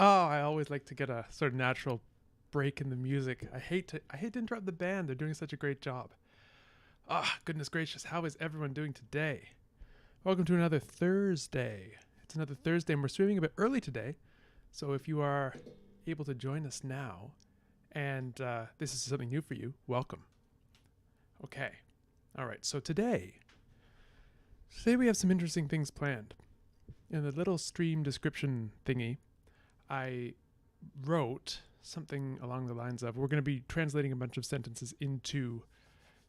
Oh, I always like to get a sort of natural break in the music. I hate to interrupt the band. They're doing such a great job. Ah, goodness gracious, how is everyone doing today? Welcome to another Thursday. It's another Thursday, and we're streaming a bit early today. So if you are able to join us now, and this is something new for you, welcome. Okay. All right. So today we have some interesting things planned. In the little stream description thingy, I wrote something along the lines of, we're going to be translating a bunch of sentences into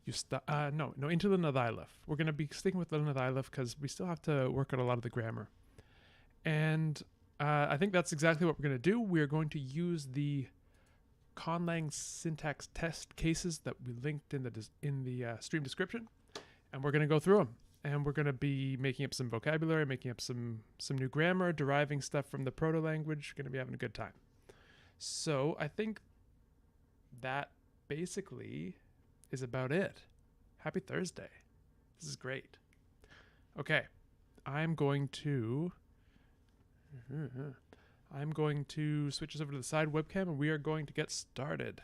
into Lenethailef. We're going to be sticking with Lenethailef because we still have to work out a lot of the grammar. And I think that's exactly what we're going to do. We're going to use the Conlang syntax test cases that we linked in the stream description, and we're going to go through them. And we're going to be making up some vocabulary, making up some new grammar, deriving stuff from the proto-language. We're going to be having a good time. So I think that basically is about it. Happy Thursday. This is great. Okay. I'm going to switch us over to the side webcam, and we are going to get started.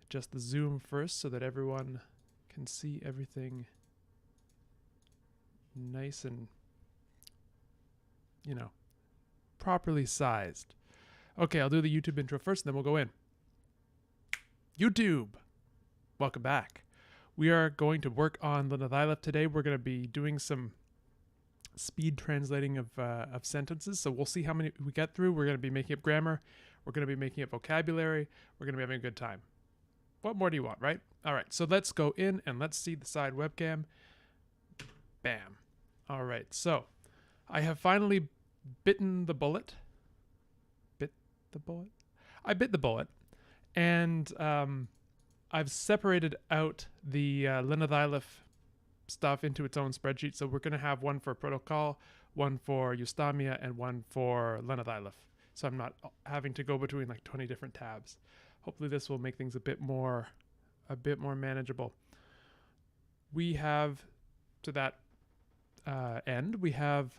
Adjust the zoom first so that everyone can see everything nice and, properly sized. Okay, I'll do the YouTube intro first, and then we'll go in. YouTube! Welcome back. We are going to work on Lenethailef today. We're going to be doing some speed translating of sentences, so we'll see how many we get through. We're going to be making up grammar. We're going to be making up vocabulary. We're going to be having a good time. What more do you want, right? All right, so let's go in and let's see the side webcam. Bam. All right, so I have finally bitten the bullet. I bit the bullet, and I've separated out the Lenethailef stuff into its own spreadsheet. So we're going to have one for protocol, one for Eustamia, and one for Lenethailef. So I'm not having to go between like 20 different tabs. Hopefully this will make things a bit more manageable. We have to that end, we have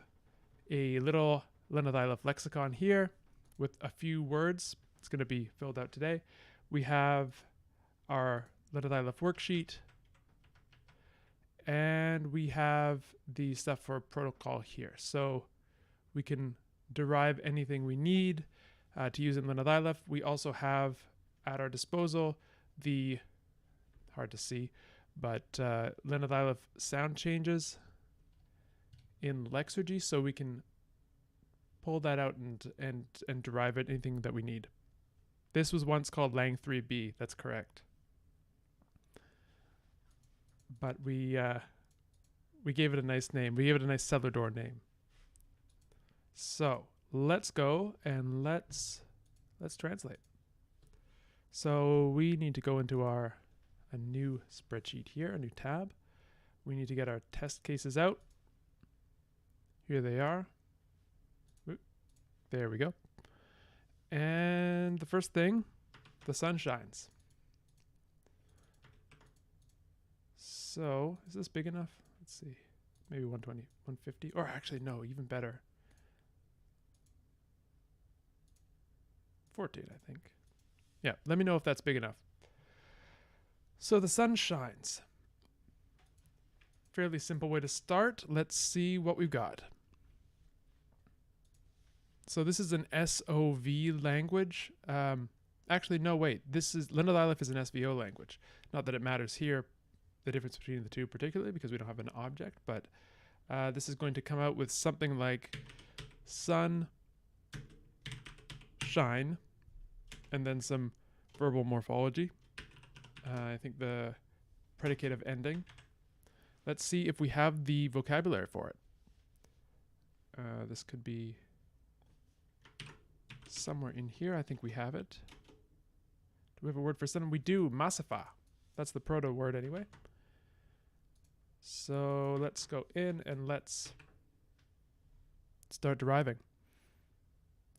a little Lenethailef lexicon here with a few words. It's going to be filled out today. We have our Lenethailef worksheet, and we have the stuff for protocol here. So we can derive anything we need to use in Lenethailef. We also have at our disposal the, hard to see, but Lenethailef sound changes in Lexergy, so we can pull that out and derive anything that we need. This was once called Lang 3b, that's correct. But we gave it a nice name. We gave it a nice cellar door name. So let's go and let's translate. So we need to go into a new spreadsheet here, a new tab. We need to get our test cases out. Here they are. There we go. And the first thing, the sun shines. So is this big enough? Let's see. Maybe 120, 150, or actually no, even better. 14, I think. Yeah, let me know if that's big enough. So the sun shines. Fairly simple way to start. Let's see what we've got. So this is an SOV language. Actually, no, wait. Lenethailef is an SVO language. Not that it matters here, the difference between the two particularly, because we don't have an object, but this is going to come out with something like sun, shine, and then some verbal morphology. I think the predicative ending. Let's see if we have the vocabulary for it. This could be somewhere in here. I think we have it. Do we have a word for sun? We do. Masafa. That's the proto word anyway. So let's go in and let's start deriving.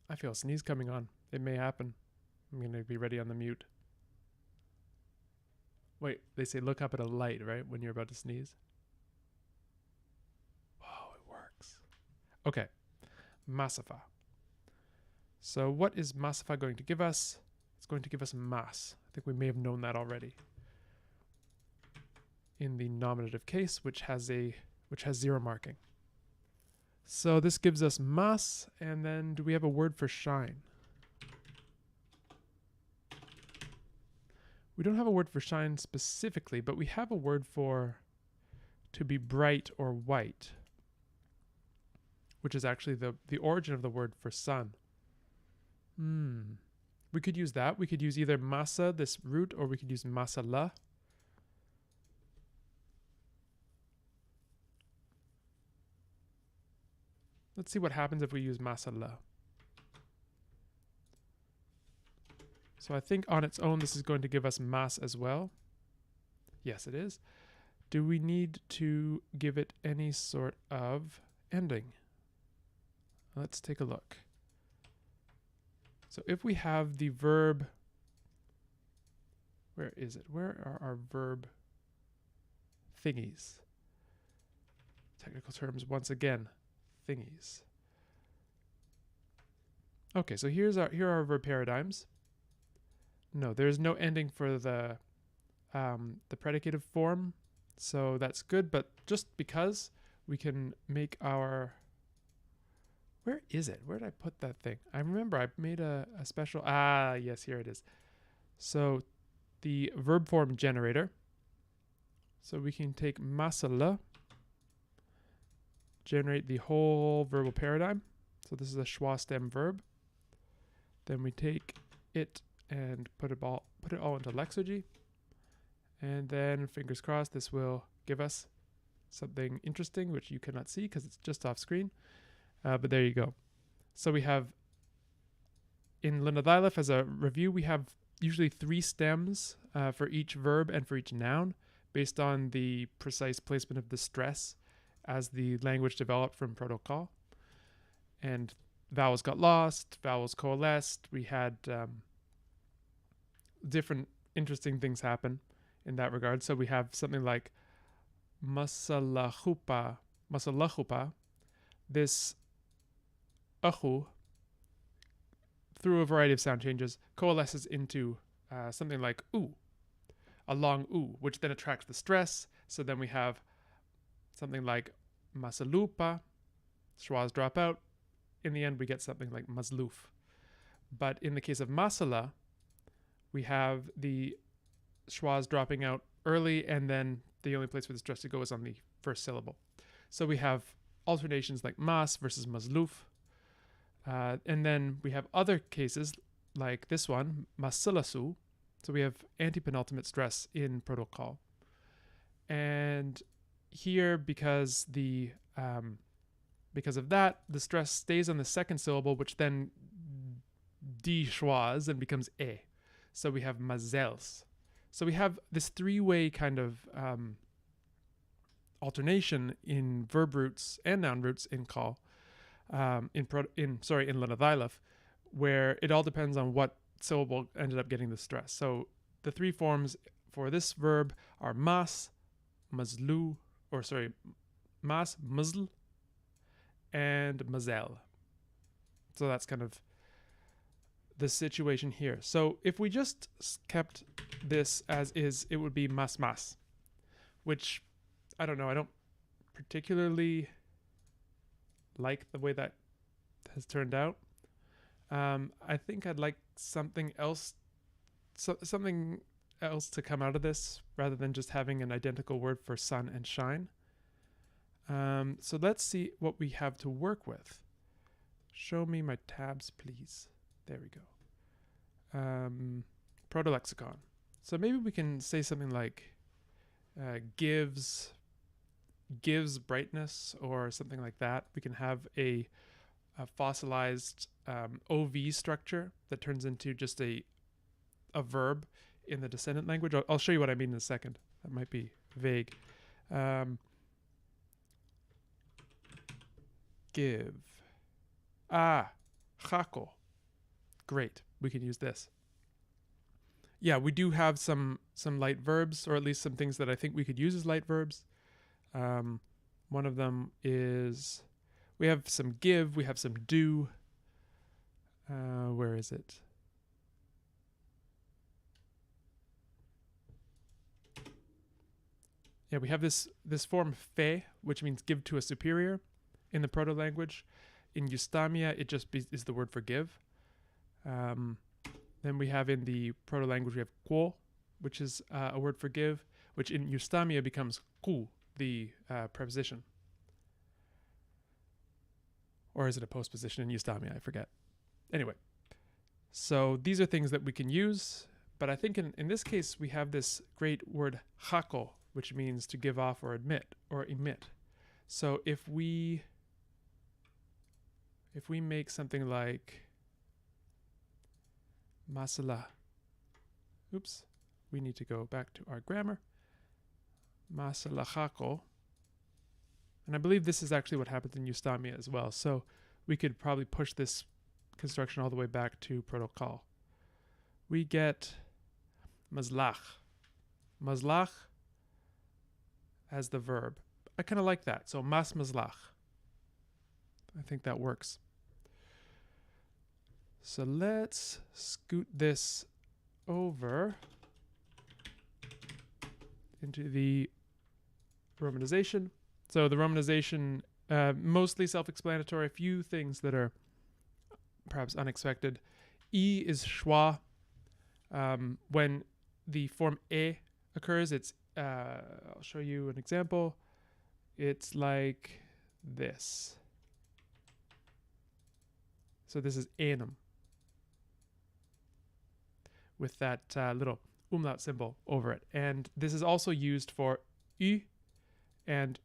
I feel a sneeze coming on. It may happen. I'm going to be ready on the mute. Wait, they say look up at a light, right? When you're about to sneeze. Oh, it works. Okay. Masafa. So what is Masafa going to give us? It's going to give us mas. I think we may have known that already. In the nominative case, which has zero marking. So this gives us mas, and then do we have a word for shine? We don't have a word for shine specifically, but we have a word for to be bright or white, which is actually the origin of the word for sun. We could use that. We could use either masa, this root, or we could use masala. Let's see what happens if we use masala. So I think on its own, this is going to give us mas as well. Yes, it is. Do we need to give it any sort of ending? Let's take a look. So if we have the verb, where is it? Where are our verb thingies? Technical terms once again, thingies. Okay, so here are our verb paradigms. No, there's no ending for the predicative form, so that's good. But just because we can make our, where is it? Where did I put that thing? I remember I made a special. Yes, here it is. So the verb form generator. So we can take masala, generate the whole verbal paradigm. So this is a schwa stem verb. Then we take it and put it all into Lexergy. And then, fingers crossed, this will give us something interesting, which you cannot see because it's just off screen. But there you go. So we have, in Lenethailef, as a review, we have usually 3 stems for each verb and for each noun, based on the precise placement of the stress as the language developed from protocol. And vowels got lost, vowels coalesced. We had different interesting things happen in that regard. So we have something like masalachupa, this achu, through a variety of sound changes, coalesces into something like oo, a long oo, which then attracts the stress. So then we have something like masalupa, schwas drop out. In the end, we get something like masloof. But in the case of masala, we have the schwas dropping out early, and then the only place for the stress to go is on the first syllable. So we have alternations like mas versus masloof. And then we have other cases like this one, masilasu. So we have anti-penultimate stress in protocol. And here, because of that, the stress stays on the second syllable, which then de-schwas and becomes e. So we have mazels. So we have this three-way kind of alternation in verb roots and noun roots in call, in Lenethailef, where it all depends on what syllable ended up getting the stress. So the three forms for this verb are mas, mazlu, mas, mazl, and mazel. So that's kind of the situation here. So if we just kept this as is, it would be mas, which I don't know. I don't particularly like the way that has turned out. I think I'd like something else to come out of this rather than just having an identical word for sun and shine. So let's see what we have to work with. Show me my tabs, please. There we go. Proto-lexicon. So maybe we can say something like gives brightness or something like that. We can have a fossilized OV structure that turns into just a verb in the descendant language. I'll show you what I mean in a second. That might be vague. Give. Chako. Great. We can use this. Yeah, we do have some light verbs, or at least some things that I think we could use as light verbs. One of them is, we have some give, we have some do. Where is it? Yeah, we have this form fe, which means give to a superior in the proto-language. In Eustamia, it just is the word for give. Then we have in the proto-language, we have quo, which is a word for give, which in Eustamia becomes ku, the preposition. Or is it a postposition in Eustamia? I forget. Anyway, so these are things that we can use, but I think in this case, we have this great word chako, which means to give off or emit. So if we make something like masala, oops, we need to go back to our grammar. Masalachako. And I believe this is actually what happens in Eustamia as well. So we could probably push this construction all the way back to protocol. We get maslak. Maslak as the verb. I kind of like that. So maslak. I think that works. So let's scoot this over into the Romanization. So the Romanization, mostly self-explanatory. A few things that are perhaps unexpected. E is schwa. When the form e occurs, it's I'll show you an example. It's like this. So this is enum with that little umlaut symbol over it. And this is also used for y and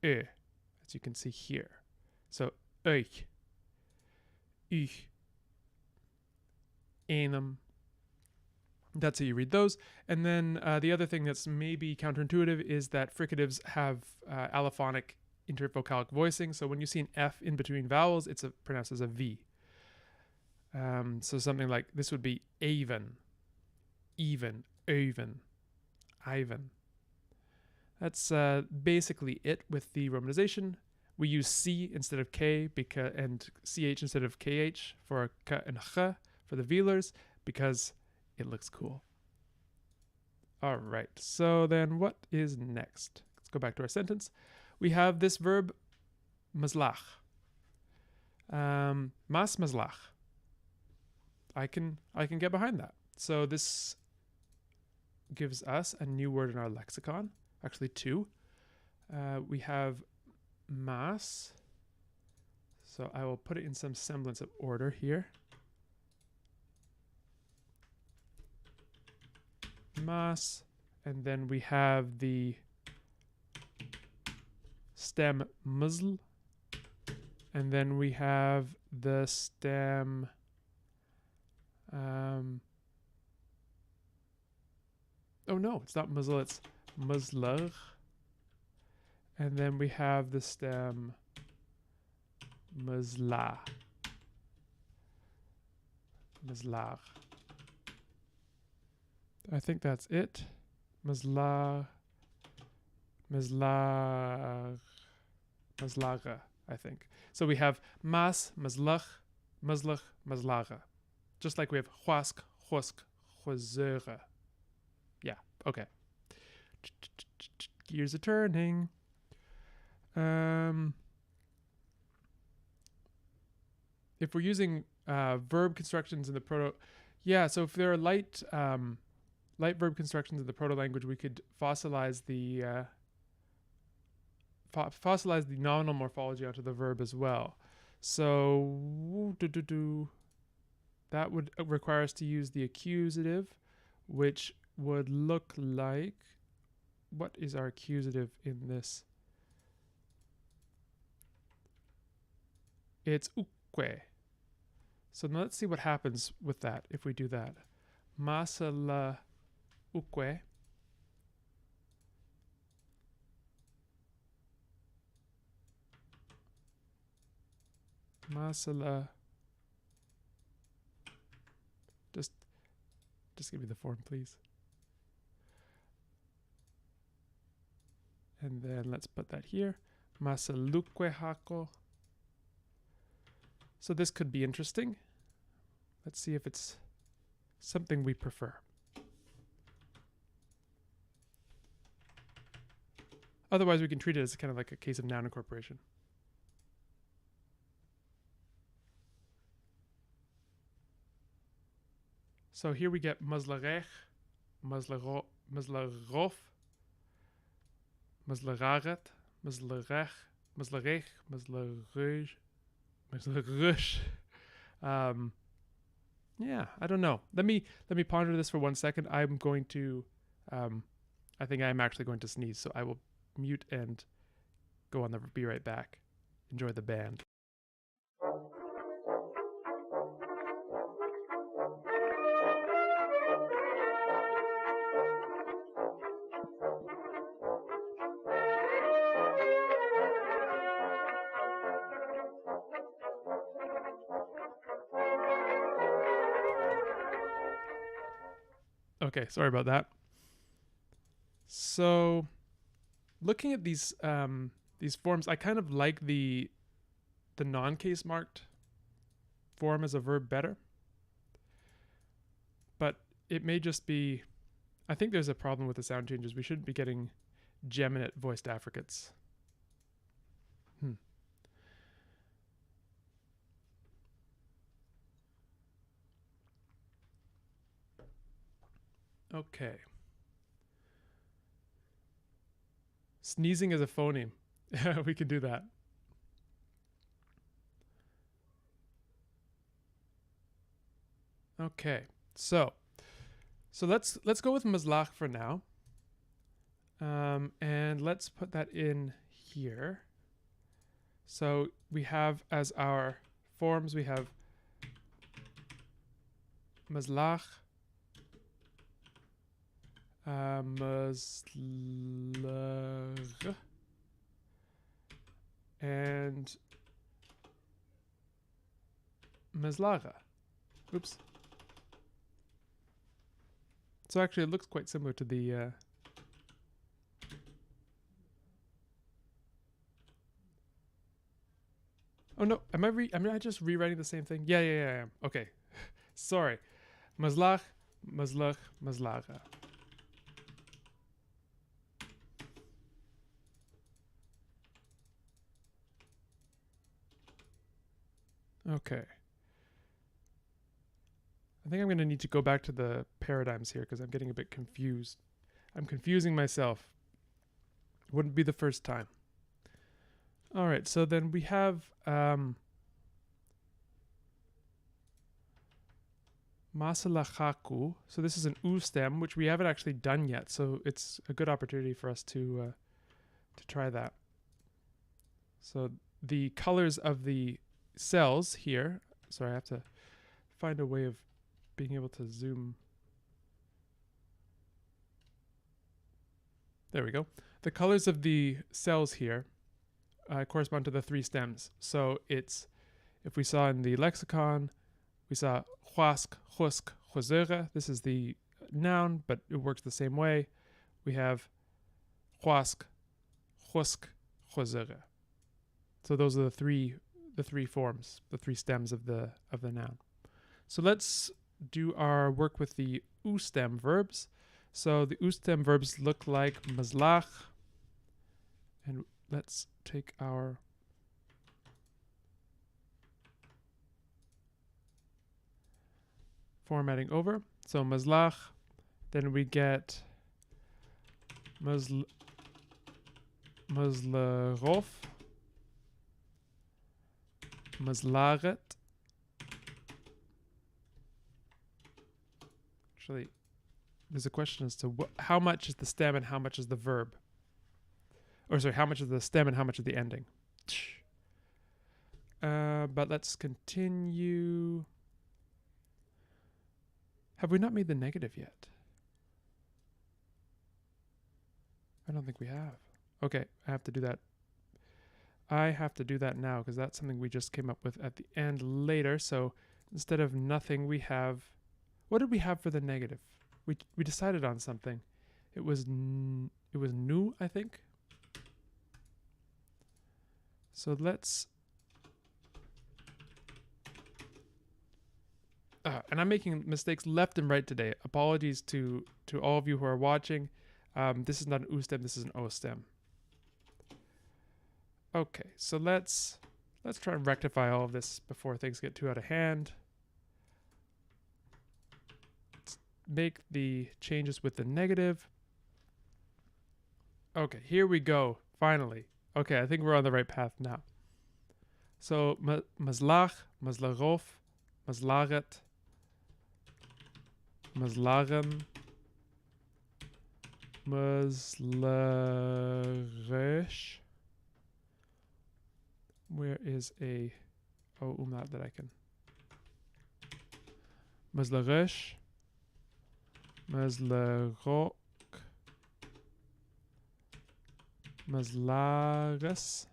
ö, as you can see here. So euch, ich, enum. That's how you read those. And then the other thing that's maybe counterintuitive is that fricatives have allophonic intervocalic voicing. So when you see an F in between vowels, it's pronounced as a V. So something like this would be even, even, Ivan. That's basically it with the romanization. We use C instead of K and CH instead of KH for K and Ch for the velars because it looks cool. All right, so then what is next? Let's go back to our sentence. We have this verb Maslak. Mas Maslak. I can get behind that. So this gives us a new word in our lexicon. Actually, two. We have mas. So I will put it in some semblance of order here. Mas. And then we have the stem musl. And then we have the stem oh no, it's not muzzle, it's Maslak. And then we have the stem Maslak. Maslak. I think that's it. Maslak. Maslaga, I think. So we have mas, maslach, maslach, maslaga. Just like we have huask, husk, huazera. Yeah, okay. Gears are turning. If we're using verb constructions in the proto, yeah. So if there are light verb constructions in the proto language, we could fossilize the nominal morphology onto the verb as well. So that would require us to use the accusative, which would look like, what is our accusative in this? It's uque. So now let's see what happens with that if we do that. Masala uque. Masala. Just give me the form, please. And then let's put that here. Masaluque hako. So this could be interesting. Let's see if it's something we prefer. Otherwise, we can treat it as kind of like a case of noun incorporation. So here we get mazlarech, mazlarof, mazlararet, mazlarech, mazlarech, mazlarush. Yeah, I don't know. Let me ponder this for 1 second. I'm going to I think I'm actually going to sneeze, so I will mute and go on be right back. Enjoy the band. Okay, sorry about that. So, looking at these forms, I kind of like the non-case marked form as a verb better. But it may just be, I think there's a problem with the sound changes. We shouldn't be getting geminate voiced affricates. Okay. Sneezing is a phoneme. We can do that. Okay. So let's go with Maslak for now. And let's put that in here. So we have as our forms, we have Maslak, Maslak, and Maslaga. Oops. So actually it looks quite similar to the Oh no, am I just rewriting the same thing? Yeah, I am. Okay. Sorry. Maslak, Maslak, Maslaga. Okay. I think I'm going to need to go back to the paradigms here because I'm getting a bit confused. I'm confusing myself. Wouldn't be the first time. All right, so then we have Masalachaku. So this is an U stem, which we haven't actually done yet. So it's a good opportunity for us to try that. So the colors of the cells here. Sorry, I have to find a way of being able to zoom. There we go. The colors of the cells here correspond to the three stems. So it's, if we saw in the lexicon, we saw huask, husk, huzere. This is the noun, but it works the same way. We have huask, husk, huzere. So those are the three forms, the three stems of the noun. So let's do our work with the U stem verbs. So the U stem verbs look like maslach. And let's take our formatting over. So maslach, then we get maslarof, maslaret. Actually, there's a question as to how much is the stem and how much is the verb. Or sorry, how much is the stem and how much is the ending. But let's continue. Have we not made the negative yet? I don't think we have. Okay, I have to do that. I have to do that now because that's something we just came up with at the end later. So instead of nothing, we have... What did we have for the negative? We decided on something. It was new, I think. So let's... and I'm making mistakes left and right today. Apologies to all of you who are watching. This is not an U stem, this is an O stem. Okay, so let's try and rectify all of this before things get too out of hand. Let's make the changes with the negative. Okay, here we go, finally. Okay, I think we're on the right path now. So, maslach, maslarof, maslaret, maslaren, maslaresh. Where is a umlaut that I can? Maslaresh, maslarok, maslares,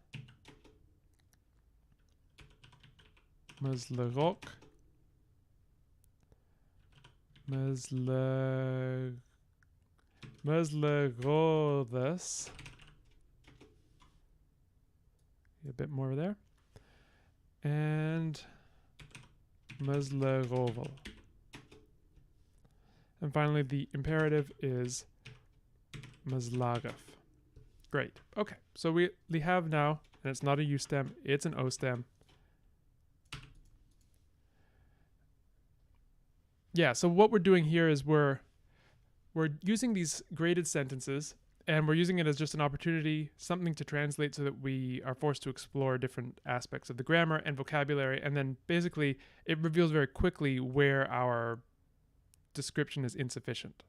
maslarok, maslarodas. A bit more there. And maslaroval. And finally, the imperative is maslaref. Great. Okay, so we have now, and it's not a U stem, it's an O stem. Yeah, so what we're doing here is we're using these graded sentences, and we're using it as just an opportunity, something to translate so that we are forced to explore different aspects of the grammar and vocabulary, and then basically it reveals very quickly where our description is insufficient.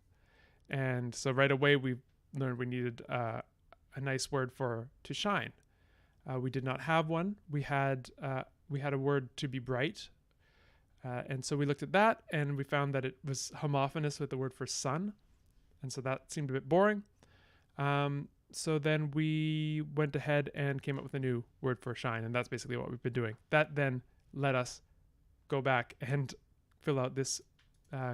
And so right away we learned we needed a nice word to shine. We did not have one. We had a word to be bright. And so we looked at that and we found that it was homophonous with the word for sun. And so that seemed a bit boring. So then we went ahead and came up with a new word for shine. And that's basically what we've been doing. That then let us go back and fill out this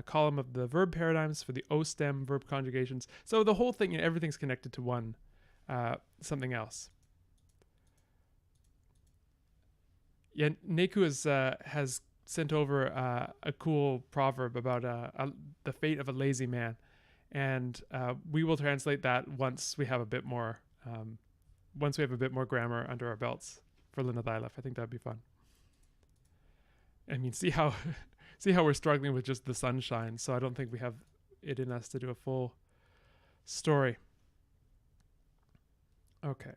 column of the verb paradigms for the O stem verb conjugations. So the whole thing, everything's connected to one something else. Yeah, Neku has sent over a cool proverb about the fate of a lazy man, and we will translate that once we have a bit more grammar under our belts for Lenethailef. I think that'd be fun. I mean, see how see how we're struggling with just the sunshine. So I don't think we have it in us to do a full story. Okay.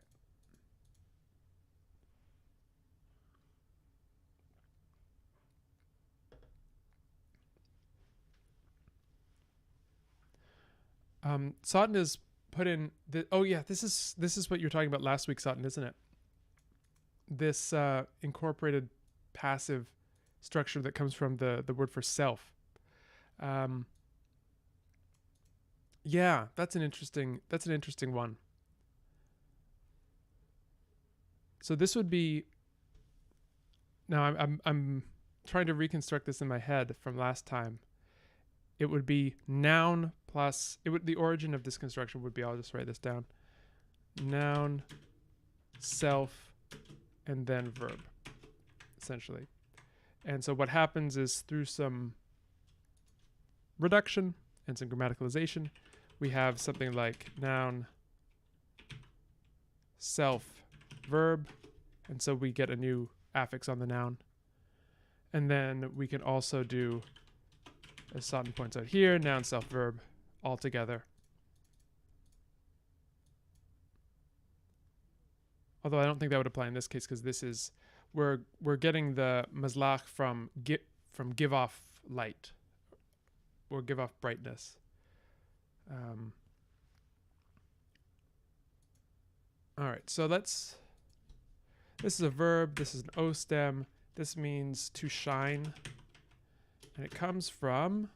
Sutton is put in. Oh yeah, this is what you were talking about last week, Sutton, isn't it? This incorporated passive structure that comes from the word for self. Yeah, that's an interesting one. So this would be now I'm trying to reconstruct this in my head from last time. It would be noun plus the origin of this construction would be, I'll just write this down. Noun, self, and then verb, essentially. And so what happens is through some reduction and some grammaticalization, we have something like noun, self, verb, and so we get a new affix on the noun. And then we can also do, as Sutton points out here, noun, self, verb all together. Although I don't think that would apply in this case, because this is we're getting the Maslak from give off light or give off brightness. All right, so this is a verb, this is an O stem, this means to shine, and it comes from,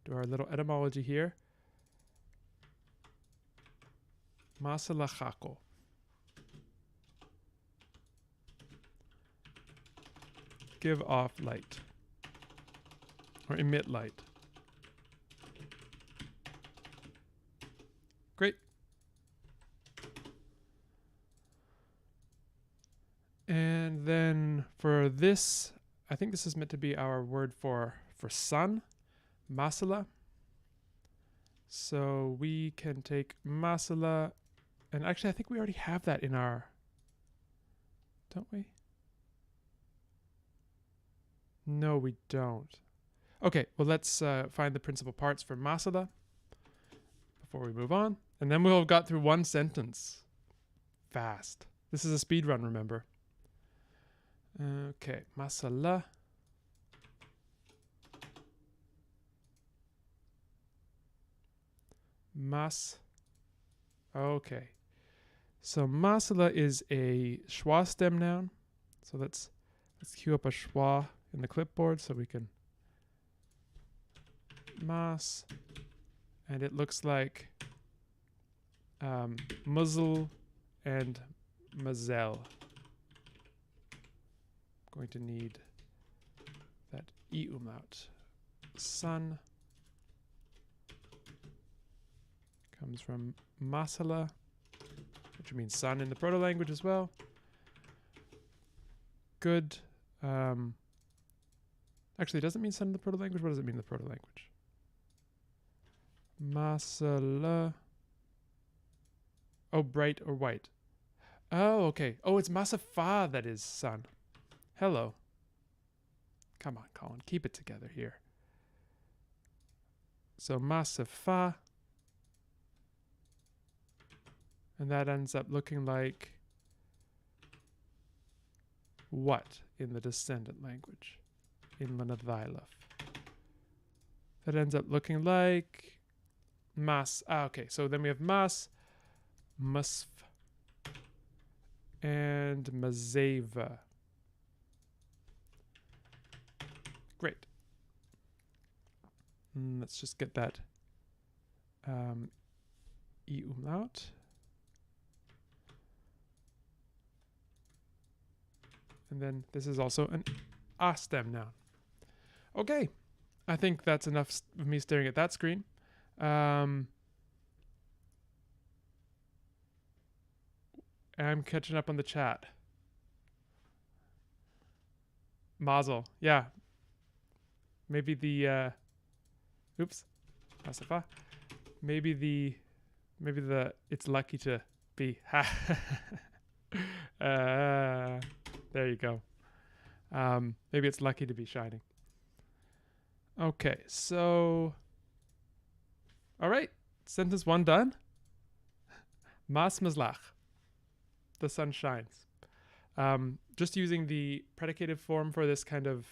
do our little etymology here, masalachako. Give off light or emit light. Great. And then for this, I think this is meant to be our word for sun, masala. So we can take masala, and actually I think we already have that in our, don't we? No, we don't. Okay, well, let's find the principal parts for masala before we move on. And then we'll have got through one sentence. Fast. This is a speed run, remember. Okay, masala. Okay. So masala is a schwa stem noun. So let's cue up a schwa in the clipboard so we can mas, and it looks like muzzle and mazel. Going to need that e umlaut. Sun comes from masala, which means sun in the proto language as well. Good. Actually, it doesn't mean sun in the proto language. What does it mean in the proto language? Masala. Oh, bright or white. Oh, okay. Oh, it's masafa that is sun. Hello. Come on, Colin. Keep it together here. So masafa. And that ends up looking like what in the descendant language? In Lenethailef. That ends up looking like mas. Okay, so then we have mas, musf, and mazeva. Great. Let's just get that e umlaut. And then this is also an a stem noun. Okay, I think that's enough of me staring at that screen. I'm catching up on the chat. Mazel. Yeah. Maybe the oops. Asafa. Maybe the it's lucky to be. There you go. Maybe it's lucky to be shining. Okay, so all right. Sentence 1 done. Maslak. The sun shines. Just using the predicative form for this kind of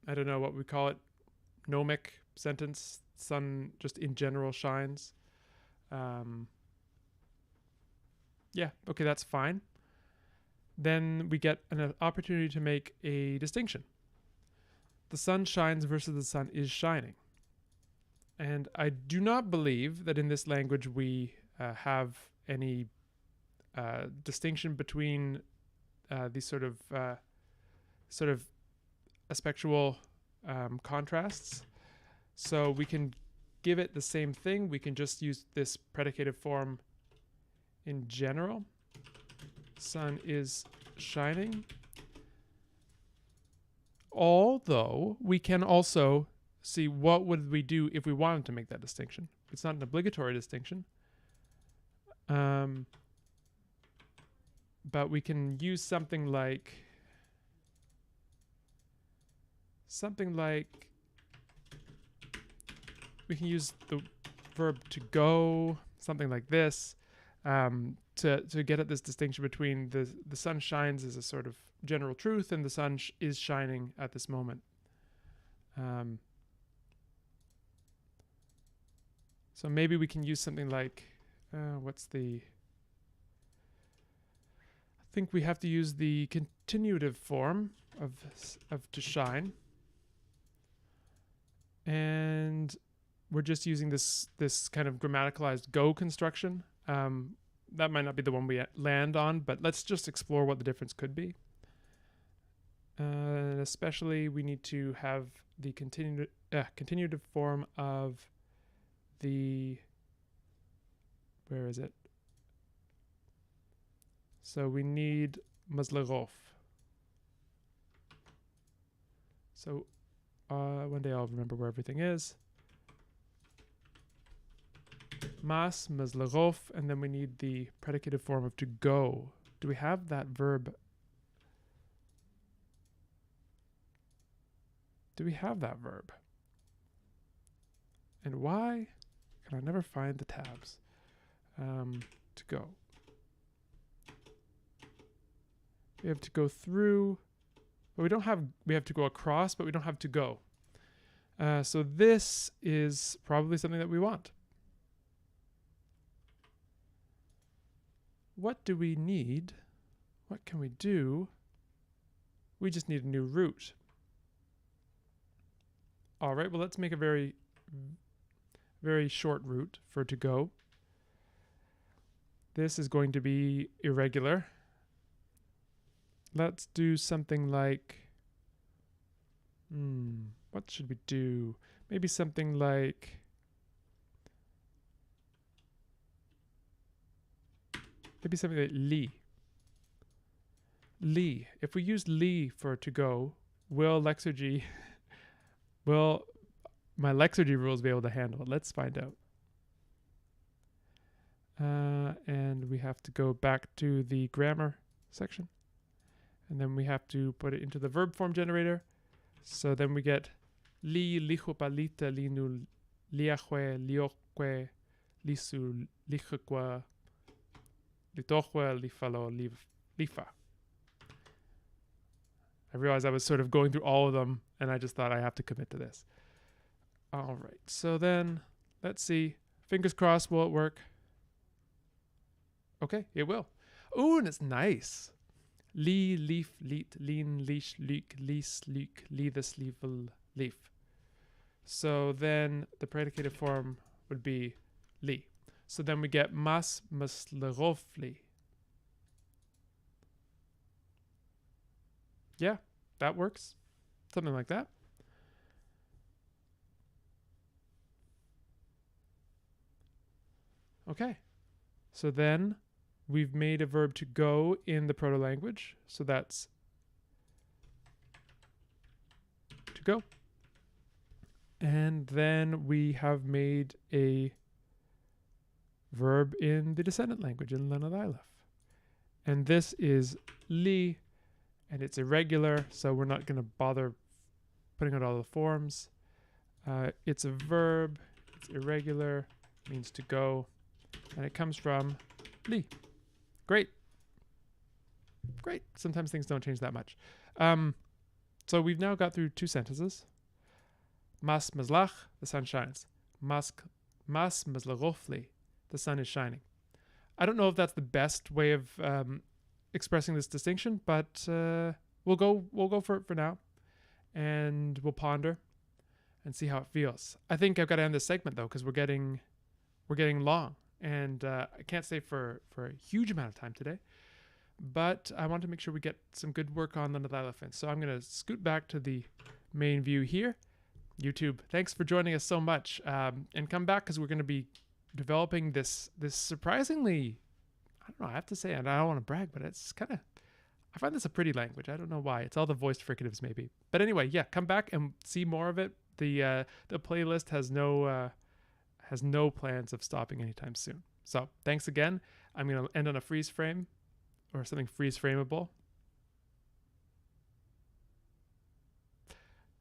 I don't know what we call it, gnomic sentence. Sun just in general shines. Yeah, okay, that's fine. Then we get an opportunity to make a distinction. The sun shines versus the sun is shining. And I do not believe that in this language we have any distinction between these sort of aspectual contrasts. So we can give it the same thing. We can just use this predicative form in general. Sun is shining. Although we can also see what would we do if we wanted to make that distinction. It's not an obligatory distinction. But we can use something like we can use the verb to go, something like this, to get at this distinction between the sun shines as a sort of general truth and the sun is shining at this moment. So maybe we can use something like, I think we have to use the continuative form of to shine. And we're just using this kind of grammaticalized go construction. That might not be the one we land on, but let's just explore what the difference could be. Especially we need to have the continuative form of the, where is it? So we need Maslak. So one day I'll remember where everything is. Maslak, and then we need the predicative form of to go. Do we have that verb? Do we have that verb? And why can I never find the tabs? To go. We have to go through, but we don't have, we have to go across, but we don't have to go. So this is probably something that we want. What do we need? What can we do? We just need a new root. All right, well, let's make a very short root for to go. This is going to be irregular. Let's do something like, what should we do? Maybe something like, li. Li. If we use li for to go, will my Lexergy rules be able to handle it? Let's find out. And we have to go back to the grammar section. And then we have to put it into the verb form generator. So then we get li, lichupalita, linu, liachwe, liokwe, lisu, lichukwa, litochwe, lifalo, lifa. I realized I was sort of going through all of them, and I just thought I have to commit to this. All right, so then let's see. Fingers crossed, will it work? Okay, it will. Ooh, and it's nice. Li, leaf, leet, lean, leash, leek, lease, leek, leathus, leavel, leaf. So then the predicative form would be li. So then we get maslerofli. Yeah, that works. Something like that. Okay. So then we've made a verb to go in the proto-language. So that's to go. And then we have made a verb in the descendant language, in Lenethailef. And this is li, and it's irregular, so we're not going to bother putting out all the forms. It's a verb, it's irregular, means to go, and it comes from li. Great. Great. Sometimes things don't change that much. So we've now got through 2 sentences. Mas Maslak, the sun shines. Mas Maslagofli, the sun is shining. I don't know if that's the best way of expressing this distinction, but we'll go for it for now, and we'll ponder and see how it feels. I think I've got to end this segment though, because we're getting long, and I can't stay for a huge amount of time today. But I want to make sure we get some good work on Lenethailef. So I'm going to scoot back to the main view here. YouTube, thanks for joining us so much, and come back because we're going to be developing this surprisingly, I don't know, I have to say, and I don't want to brag, but it's kind of, I find this a pretty language. I don't know why. It's all the voiced fricatives maybe. But anyway, yeah, come back and see more of it. The playlist has no plans of stopping anytime soon. So thanks again. I'm going to end on a freeze frame or something freeze frameable.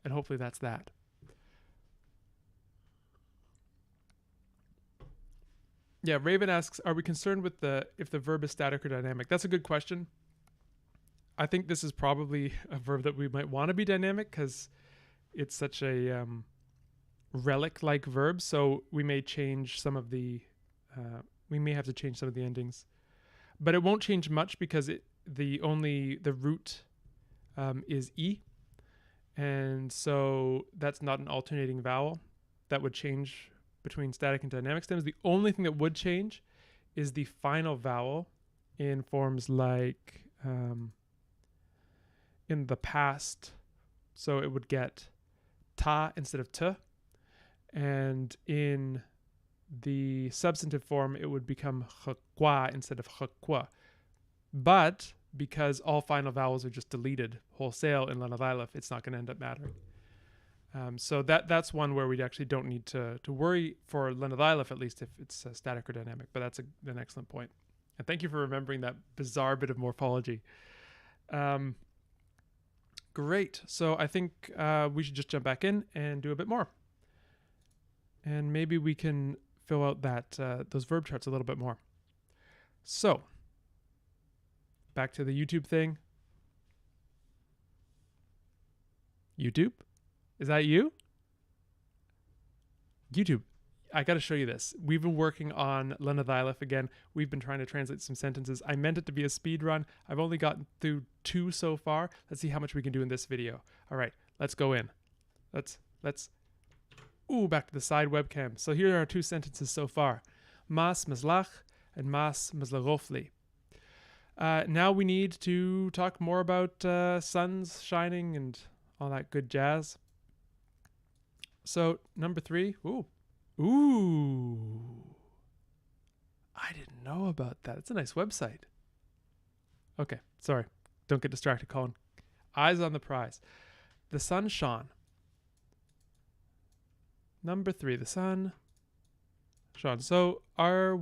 And hopefully that's that. Yeah, Raven asks, are we concerned with if the verb is static or dynamic? That's a good question. I think this is probably a verb that we might want to be dynamic because it's such a relic-like verb. So we may change some of the, we may have to change some of the endings, but it won't change much because the root is E, and so that's not an alternating vowel that would change between static and dynamic stems. The only thing that would change is the final vowel in forms like in the past. So it would get ta instead of t. And in the substantive form, it would become khkwa instead of khkwa. But because all final vowels are just deleted wholesale in Lenethailef, it's not going to end up mattering. So that's one where we actually don't need to worry for Lenethailef, at least if it's static or dynamic. But that's an excellent point. And thank you for remembering that bizarre bit of morphology. Great. So I think we should just jump back in and do a bit more. And maybe we can fill out those verb charts a little bit more. So back to the YouTube thing. YouTube? Is that you? YouTube, I got to show you this. We've been working on Lenethailef again. We've been trying to translate some sentences. I meant it to be a speed run. I've only gotten through 2 so far. Let's see how much we can do in this video. All right, let's go in. Let's back to the side webcam. So here are our 2 sentences so far. Mas Maslak and Mas Maslagofli. Now we need to talk more about suns shining and all that good jazz. So number 3, ooh, I didn't know about that. It's a nice website. Okay, sorry. Don't get distracted, Colin. Eyes on the prize. The sun shone. Number 3, the sun shone. So do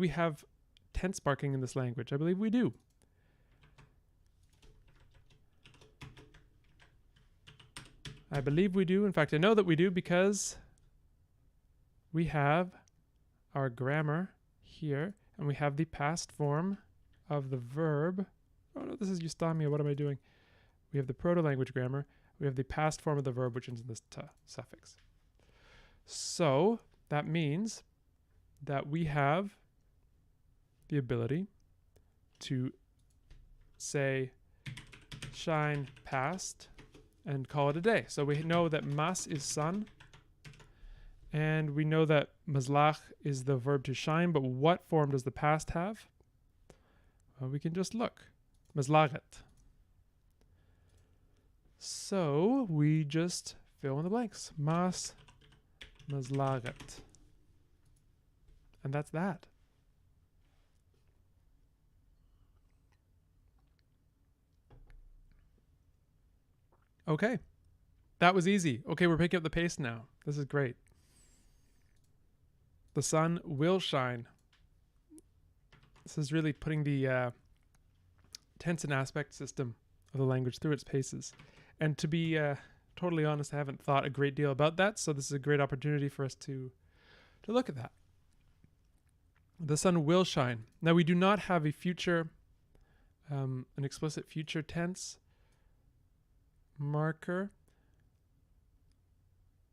we have tense marking in this language? I believe we do. I believe we do. In fact, I know that we do because we have our grammar here, and we have the past form of the verb. Oh no, this is eustamia. What am I doing? We have the proto-language grammar. We have the past form of the verb, which is this t suffix. So that means that we have the ability to say shine past and call it a day. So we know that mas is sun, and we know that maslach is the verb to shine, but what form does the past have? Well, we can just look. Maslaget. So we just fill in the blanks. Mas maslaget. And that's that. Okay. That was easy. Okay, we're picking up the pace now. This is great. The sun will shine. This is really putting the tense and aspect system of the language through its paces. And to be totally honest, I haven't thought a great deal about that, so this is a great opportunity for us to look at that. The sun will shine. Now, we do not have a future, an explicit future tense marker.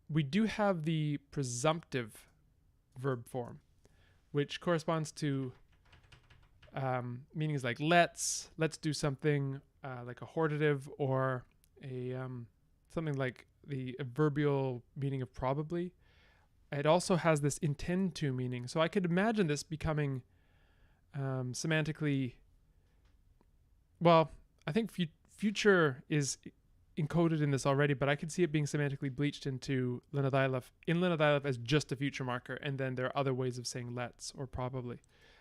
We do have the presumptive verb form, which corresponds to meanings like let's do something, like a hortative, or a something like the adverbial meaning of probably. It also has this intend to meaning, so I could imagine this becoming semantically, well, I think future is encoded in this already, but I could see it being semantically bleached into Lenethailef as just a future marker, and then there are other ways of saying let's or probably.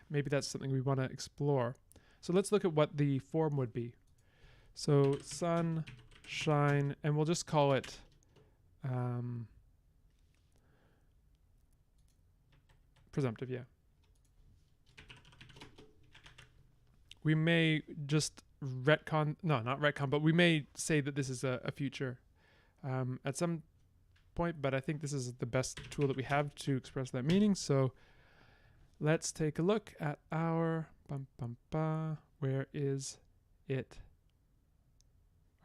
Maybe that's something we want to explore. So let's look at what the form would be. So sun, shine, and we'll just call it presumptive, yeah. We may just retcon, no, not retcon, but we may say that this is a future at some point, but I think this is the best tool that we have to express that meaning. So let's take a look at our, where is it?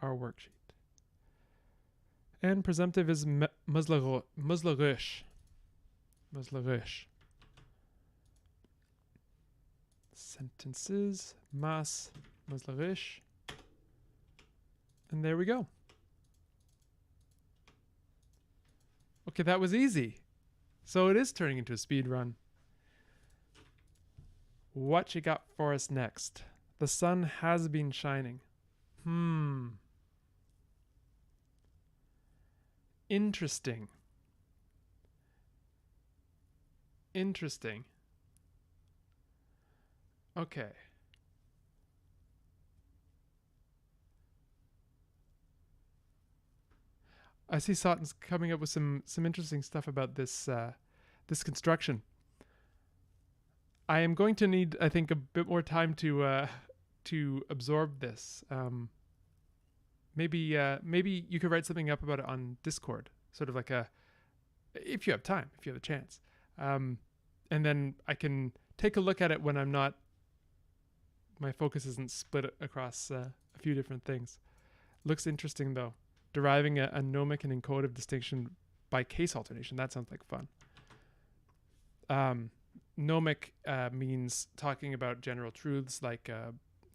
Our worksheet. And presumptive is Maslak. Sentences, Maslak. And there we go. Okay, that was easy. So it is turning into a speed run. What you got for us next? The sun has been shining. Interesting. Okay. I see Sauten's coming up with some interesting stuff about this this construction. I am going to need, I think, a bit more time to absorb this. Maybe you could write something up about it on Discord, sort of like if you have time, if you have a chance, and then I can take a look at it when I'm not. My focus isn't split across a few different things. Looks interesting though. Deriving a nomic and encoded distinction by case alternation. That sounds like fun. Nomic means talking about general truths, like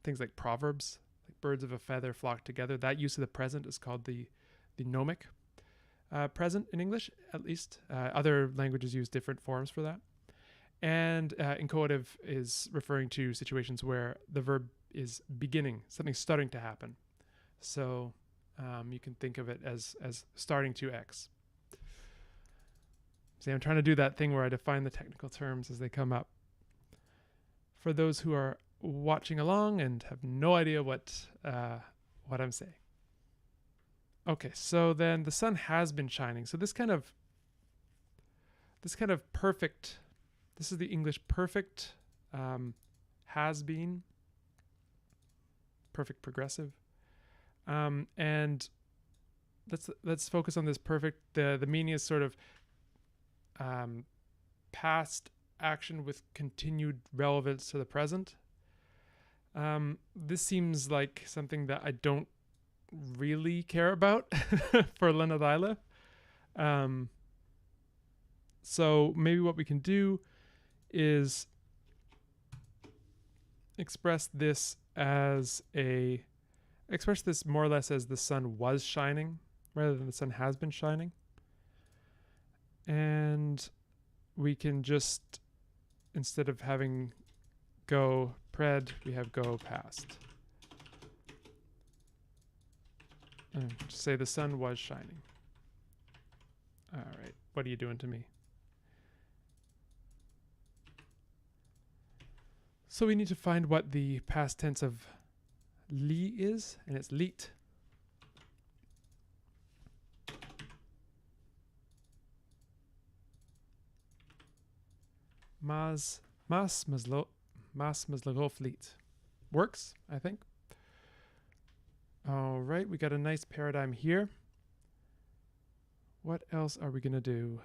things like proverbs, like birds of a feather flock together. That use of the present is called the nomic present in English, at least. Other languages use different forms for that. And encodative is referring to situations where the verb is beginning, something starting to happen. So you can think of it as starting to X. See, I'm trying to do that thing where I define the technical terms as they come up. For those who are watching along and have no idea what I'm saying. Okay, so then the sun has been shining. So this kind of perfect, this is the English perfect, has been, perfect progressive. And let's focus on this perfect. The meaning is sort of past action with continued relevance to the present. This seems like something that I don't really care about for Lenethailef. So maybe what we can do is express this more or less as the sun was shining rather than the sun has been shining. And we can just, instead of having go pred, we have go past. And just say the sun was shining. All right, what are you doing to me? So we need to find what the past tense of li is, and it's lit. Maslak works, I think. All right, we got a nice paradigm here. What else are we gonna do?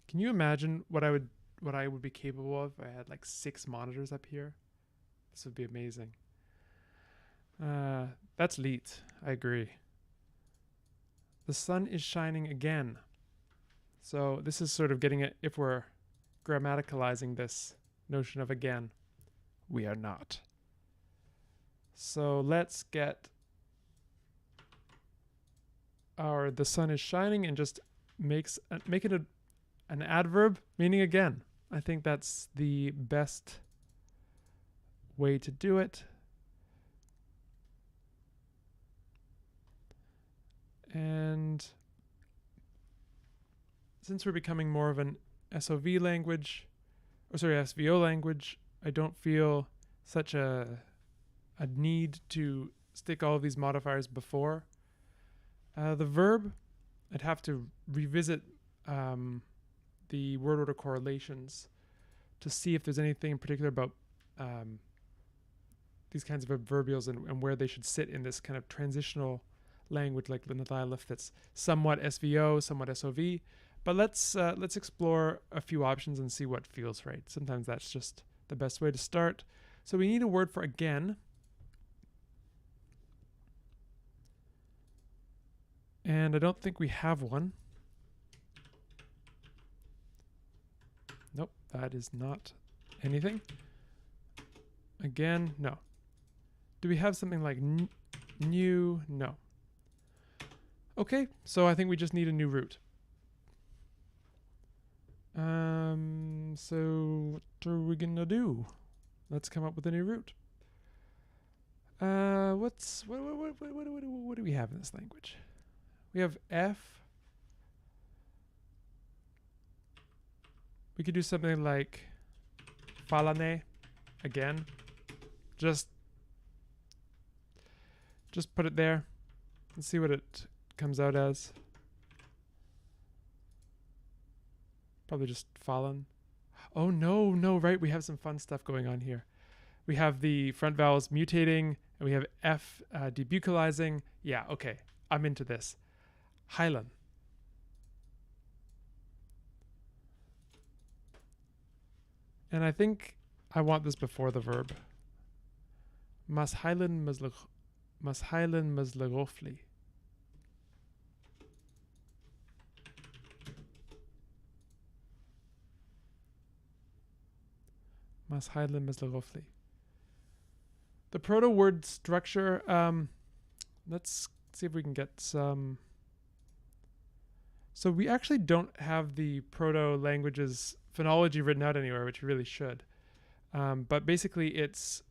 Can you imagine what I would be capable of if I had like 6 monitors up here? This would be amazing. That's leet. I agree. The sun is shining again. So this is sort of getting it, if we're grammaticalizing this notion of again. We are not. So let's get our the sun is shining and just make it an adverb meaning again. I think that's the best way to do it. And since we're becoming more of an SOV language, or sorry, SVO language, I don't feel such a need to stick all of these modifiers before the verb. I'd have to revisit the word order correlations to see if there's anything in particular about these kinds of adverbials and where they should sit in this kind of transitional language like Lenethailef that's somewhat SVO, somewhat SOV. But let's explore a few options and see what feels right. Sometimes that's just the best way to start. So we need a word for again. And I don't think we have one. Nope, that is not anything. Again, no. Do we have something like new? No. Okay, so I think we just need a new root. So what are we gonna do? Let's come up with a new root. What do we have in this language? We have F. We could do something like falane again. Just put it there and see what it comes out as. Probably just fallen. Oh no, right, we have some fun stuff going on here. We have the front vowels mutating and we have F debuccalizing. Yeah, okay, I'm into this. Hylan. And I think I want this before the verb. Mashylan mazlagofli. Mashylan mazlagofli. The proto word structure, let's see if we can get some. So we actually don't have the proto languages phonology written out anywhere, which we really should. But basically it's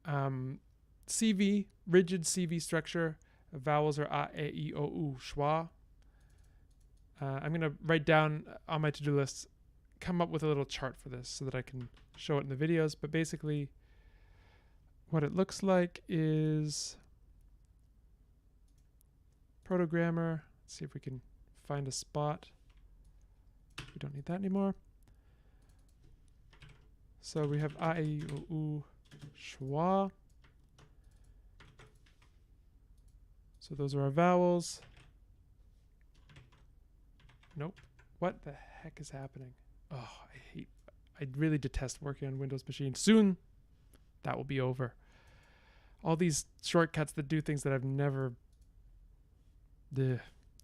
CV, rigid CV structure. Vowels are a, e, I, o, u, schwa. I'm going to write down on my to-do list, come up with a little chart for this so that I can show it in the videos. But basically what it looks like is proto-grammar. Let's see if we can find a spot. We don't need that anymore. So we have a, e, I, o, u, schwa. So those are our vowels. Nope. What the heck is happening? Oh, I really detest working on Windows machines. Soon that will be over. All these shortcuts that do things that I've never.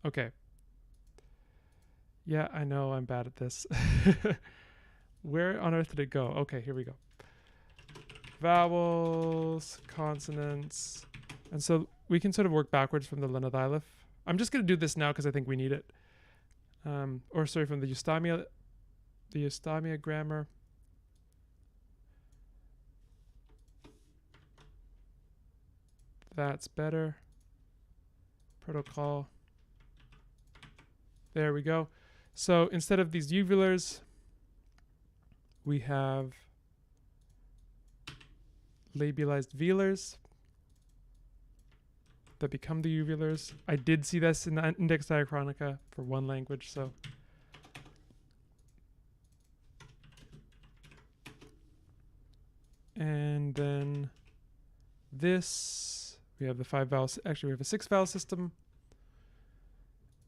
Okay. Yeah, I know I'm bad at this. Where on earth did it go? Okay, here we go. Vowels, consonants. And so we can sort of work backwards from the Lenethailef. I'm just going to do this now because I think we need it. Or sorry, from the Eustamia grammar. That's better. Protocol. There we go. So instead of these uvulars, we have labialized velars that become the uvulars. I did see this in the Index Diachronica for one language, so then this, we have the 5 vowels. Actually, we have a 6 vowel system.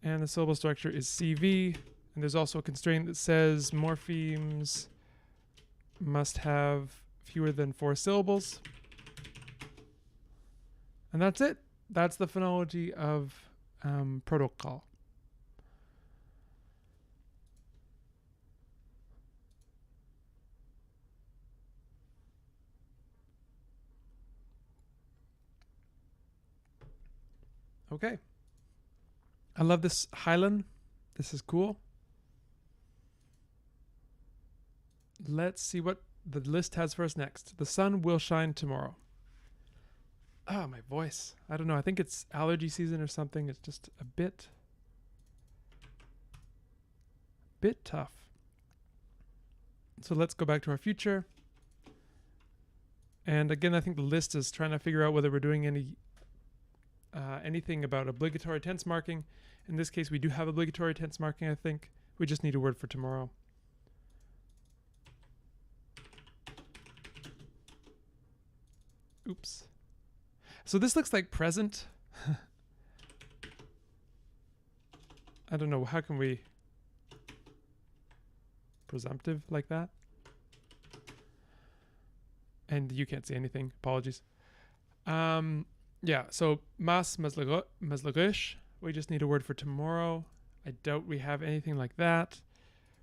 And the syllable structure is CV. And there's also a constraint that says morphemes must have fewer than 4 syllables. And that's it. That's the phonology of protocol. Okay. I love this Highland. This is cool. Let's see what the list has for us next. The sun will shine tomorrow. Oh, my voice. I don't know. I think it's allergy season or something. It's just a bit tough. So let's go back to our future. And again, I think the list is trying to figure out whether we're doing anything about obligatory tense marking. In this case, we do have obligatory tense marking, I think. We just need a word for tomorrow. Oops. So this looks like present. I don't know. How can we presumptive like that? And you can't see anything. Apologies. Yeah, so maslak. We just need a word for tomorrow. I doubt we have anything like that.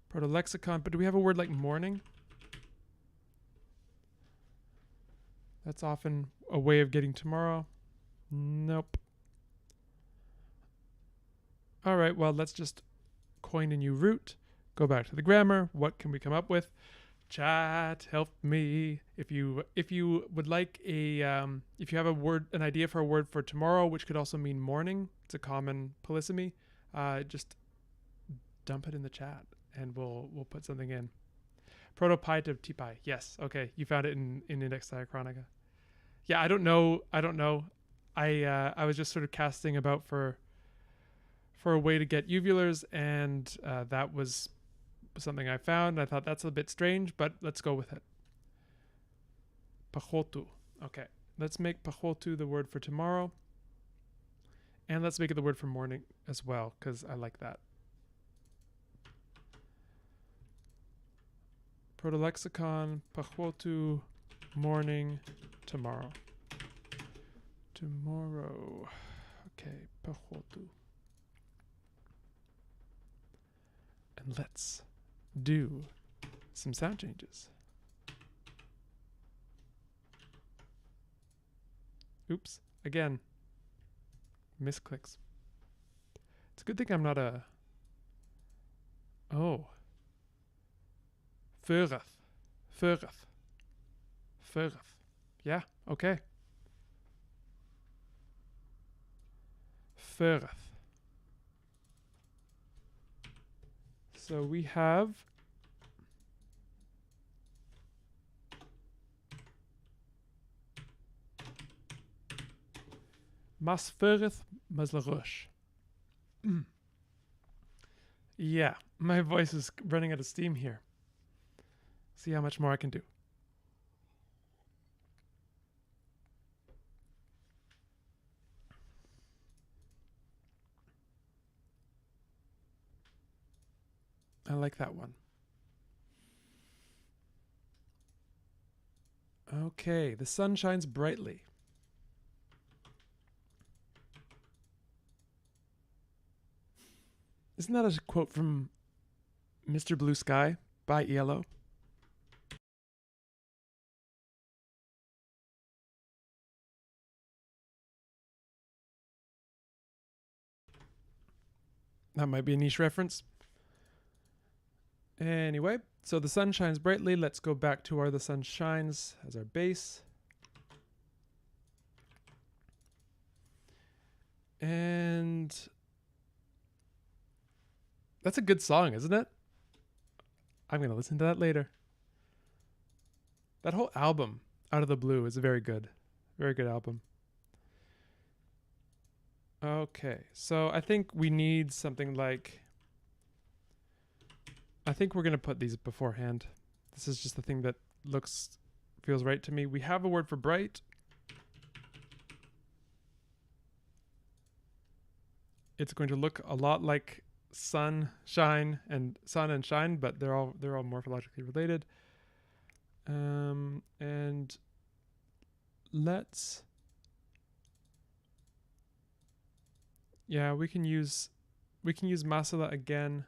Proto-lexicon. But do we have a word like morning? That's often a way of getting tomorrow. Nope. All right, well, let's just coin a new root. Go back to the grammar. What can we come up with? Chat, help me. If you would like if you have an idea for a word for tomorrow, which could also mean morning, it's a common polysemy, just dump it in the chat and we'll put something in. Protopitive tipai. Yes, okay, you found it in Index Diachronica. Yeah, I don't know. I was just sort of casting about for a way to get uvulars, and that was something I found. I thought that's a bit strange, but let's go with it. Pachotu. Okay, let's make pachotu the word for tomorrow. And let's make it the word for morning as well, because I like that. Proto-lexicon, pachotu, morning, tomorrow. Tomorrow. Okay, pachotu. And let's do some sound changes. Oops, again, misclicks. It's a good thing I'm not a... Oh. Fureth. Yeah, okay. Fureth. So we have Masfureth Maslarush. Yeah, my voice is running out of steam here. See how much more I can do. I like that one. Okay, the sun shines brightly. Isn't that a quote from Mr. Blue Sky by ELO? That might be a niche reference. Anyway, so the sun shines brightly. Let's go back to where the sun shines as our base. And that's a good song, isn't it? I'm going to listen to that later. That whole album, Out of the Blue, is a very good album. Okay, so I think we need something like... I think we're going to put these beforehand. This is just the thing that looks feels right to me. We have a word for bright. It's going to look a lot like sunshine and sun and shine, but they're all morphologically related. And let's, yeah, we can use masala again.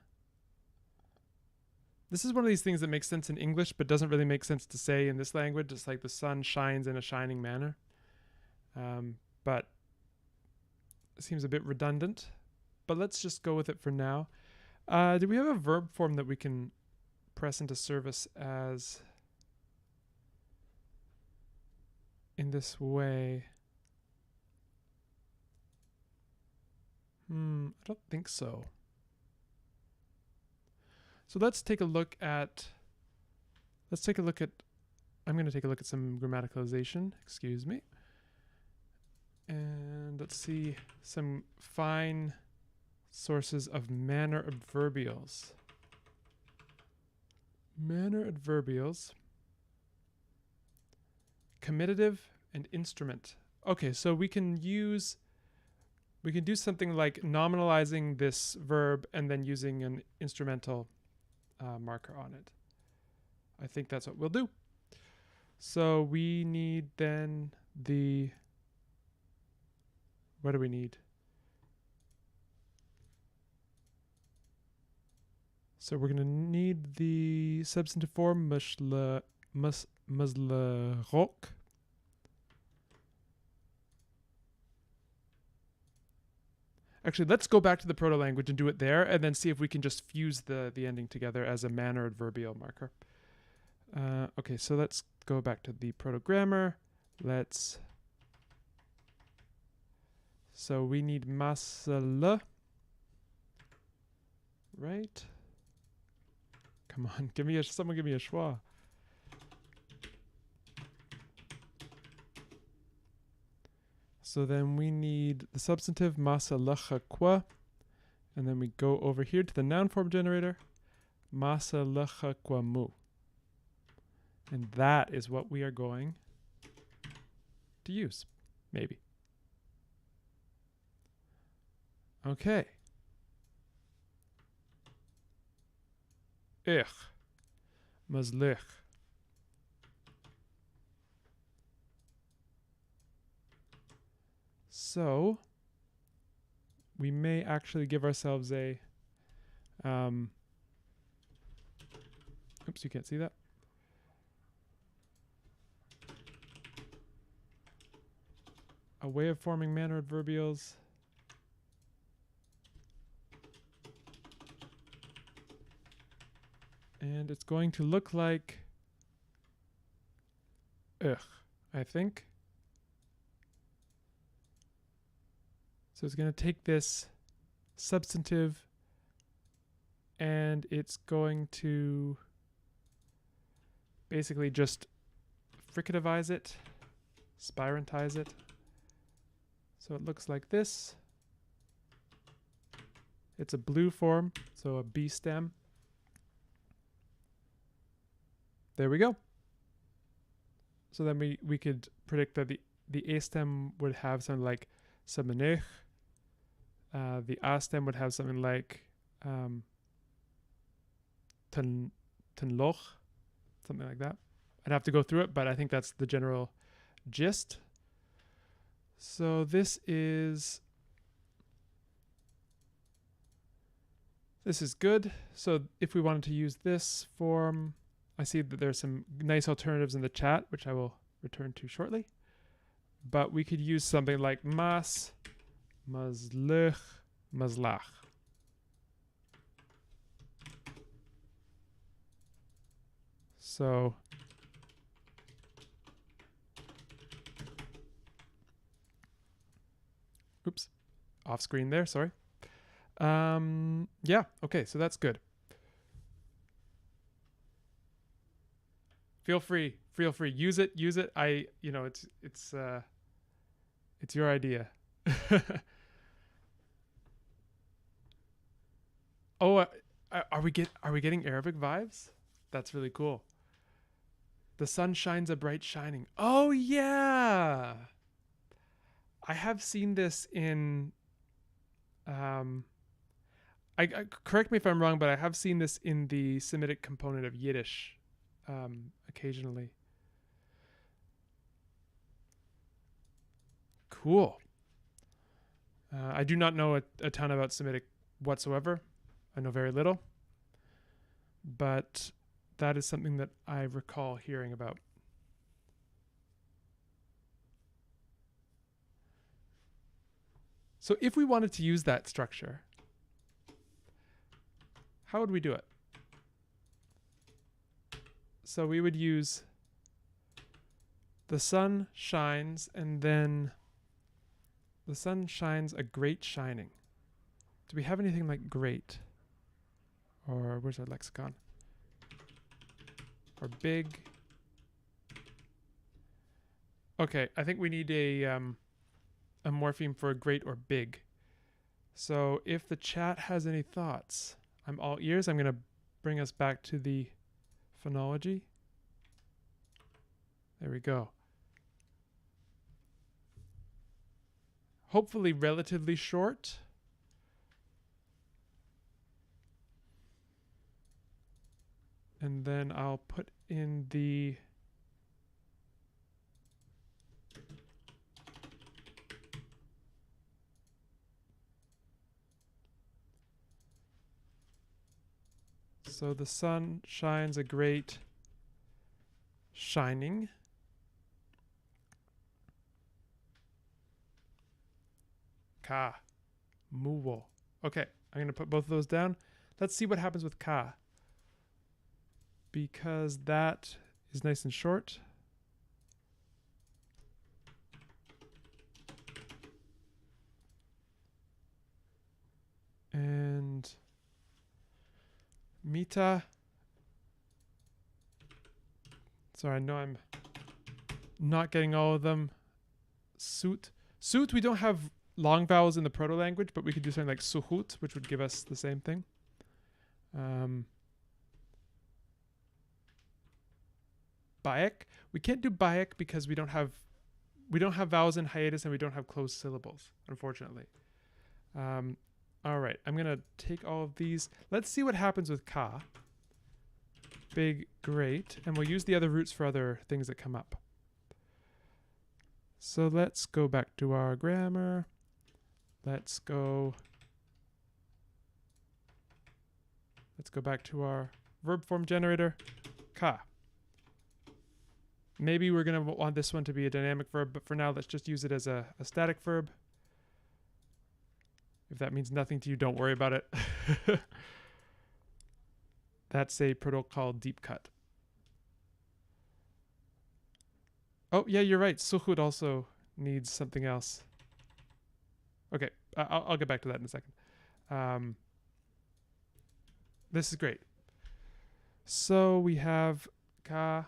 This is one of these things that makes sense in English, but doesn't really make sense to say in this language. It's like the sun shines in a shining manner. But it seems a bit redundant. But let's just go with it for now. Do we have a verb form that we can press into service as in this way? I don't think so. So let's take a look at, I'm going to take a look at some grammaticalization, excuse me. And let's see some fine sources of manner adverbials. Manner adverbials. Comitative and instrument. Okay, so we can do something like nominalizing this verb and then using an instrumental marker on it. I think that's what we'll do. So we need then what do we need? So we're going to need the substantive form Maslak. Actually, let's go back to the proto-language and do it there, and then see if we can just fuse the ending together as a manner adverbial marker. Okay, so let's go back to the proto-grammar. So we need masala, right? Come on, someone give me a schwa. So then we need the substantive masalacha kwa, and then we go over here to the noun form generator, masalacha kwa mu. And that is what we are going to use, maybe. Okay. Ich, mazlich. So we may actually give ourselves a, oops, you can't see that. A way of forming manner adverbials. And it's going to look like I think. So it's going to take this substantive and it's going to basically just fricativize it, spirantize it. So it looks like this. It's a blue form, so a B stem. There we go. So then we could predict that the A stem would have something like samanech. The A stem would have something like tenloch, something like that. I'd have to go through it, but I think that's the general gist. So this is good. So if we wanted to use this form, I see that there's some nice alternatives in the chat, which I will return to shortly. But we could use something like maslach. So oops, off screen there, sorry. Yeah, okay, so that's good. Feel free, use it. It's your idea. Oh, are we getting Arabic vibes? That's really cool. The sun shines a bright shining. Oh, yeah. I have seen this in... correct me if I'm wrong, but I have seen this in the Semitic component of Yiddish occasionally. Cool. I do not know a ton about Semitic whatsoever. I know very little. But that is something that I recall hearing about. So if we wanted to use that structure, how would we do it? So we would use the sun shines, and then the sun shines a great shining. Do we have anything like great? Or where's our lexicon? Or big? Okay, I think we need a morpheme for great or big. So if the chat has any thoughts, I'm all ears. I'm going to bring us back to the phonology. There we go. Hopefully relatively short. And then I'll put in the so the sun shines a great shining. Ka. Muwo. Okay, I'm going to put both of those down. Let's see what happens with ka. Because that is nice and short. And mita. Sorry, I know I'm not getting all of them. Suit. Suit, we don't have long vowels in the proto-language, but we could do something like suhut, which would give us the same thing. Baek. We can't do baek because we don't have vowels in hiatus and we don't have closed syllables, unfortunately. All right, I'm gonna take all of these. Let's see what happens with ka. Big, great, and we'll use the other roots for other things that come up. So let's go back to our grammar. Let's go back to our verb form generator. Ka. Maybe we're going to want this one to be a dynamic verb, but for now, let's just use it as a static verb. If that means nothing to you, don't worry about it. That's a protocol deep cut. Oh, yeah, you're right. Suhud also needs something else. Okay, I'll get back to that in a second. This is great. So we have ka,